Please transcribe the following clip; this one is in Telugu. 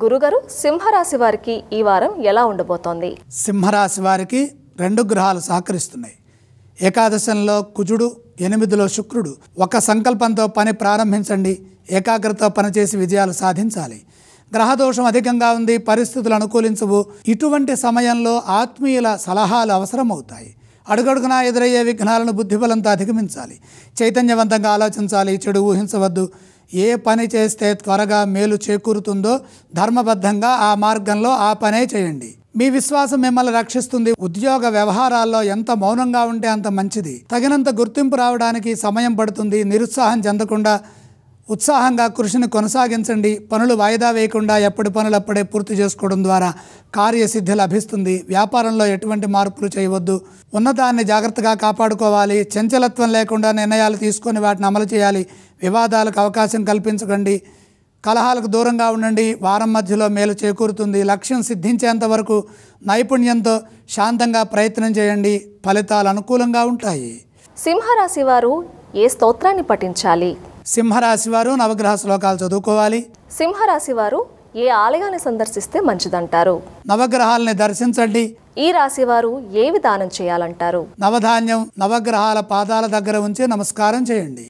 గురుగారు, సింహరాశి వారికి ఈ వారం ఎలా ఉండబోతోంది? సింహరాశి వారికి 2 గ్రహాలు సహకరిస్తున్నాయి. ఏకాదశంలో కుజుడు, 8లో శుక్రుడు. ఒక సంకల్పంతో పని ప్రారంభించండి. ఏకాగ్రతతో పనిచేసి విజయాలు సాధించాలి. గ్రహదోషం అధికంగా ఉంది, పరిస్థితులు అనుకూలించవు. ఇటువంటి సమయంలో ఆత్మీయుల సలహాలు అవసరమవుతాయి. అడుగడుగునా ఎదురయ్యే విఘ్నాలను బుద్ధిబలంతో అధిగమించాలి. చైతన్యవంతంగా ఆలోచించాలి. చెడు ఊహించవద్దు. ఏ పని చేస్తే త్వరగా మేలు చేకూరుతుందో ధర్మబద్ధంగా ఆ మార్గంలో ఆ పనే చేయండి. మీ విశ్వాసం మిమ్మల్ని రక్షిస్తుంది. ఉద్యోగ వ్యవహారాల్లో ఎంత మౌనంగా ఉంటే అంత మంచిది. తగినంత గుర్తింపు రావడానికి సమయం పడుతుంది. నిరుత్సాహం చెందకుండా ఉత్సాహంగా కృషిని కొనసాగించండి. పనులు వాయిదా వేయకుండా ఎప్పటి పనులు అప్పుడే పూర్తి చేసుకోవడం ద్వారా కార్యసిద్ధి లభిస్తుంది. వ్యాపారంలో ఎటువంటి మార్పులు చేయవద్దు. ఉన్నదాన్ని జాగ్రత్తగా కాపాడుకోవాలి. చంచలత్వం లేకుండా నిర్ణయాలు తీసుకొని వాటిని అమలు చేయాలి. వివాదాలకు అవకాశం కల్పించకండి. కలహాలకు దూరంగా ఉండండి. వారం మధ్యలో మేలు చేకూరుతుంది. లక్ష్యం సిద్ధించేంత వరకు నైపుణ్యంతో శాంతంగా ప్రయత్నం చేయండి. ఫలితాలు అనుకూలంగా ఉంటాయి. సింహరాశి వారు ఏ స్తోత్రాన్ని పఠించాలి? సింహరాశి వారు నవగ్రహ శ్లోకాలు చదువుకోవాలి. సింహరాశి వారు ఏ ఆలయాన్ని సందర్శిస్తే మంచిదంటారు? నవగ్రహాలని దర్శించండి. ఈ రాశి వారు ఏవి దానం చేయాలంటారు? నవధాన్యం నవగ్రహాల పాదాల దగ్గర ఉంచి నమస్కారం చేయండి.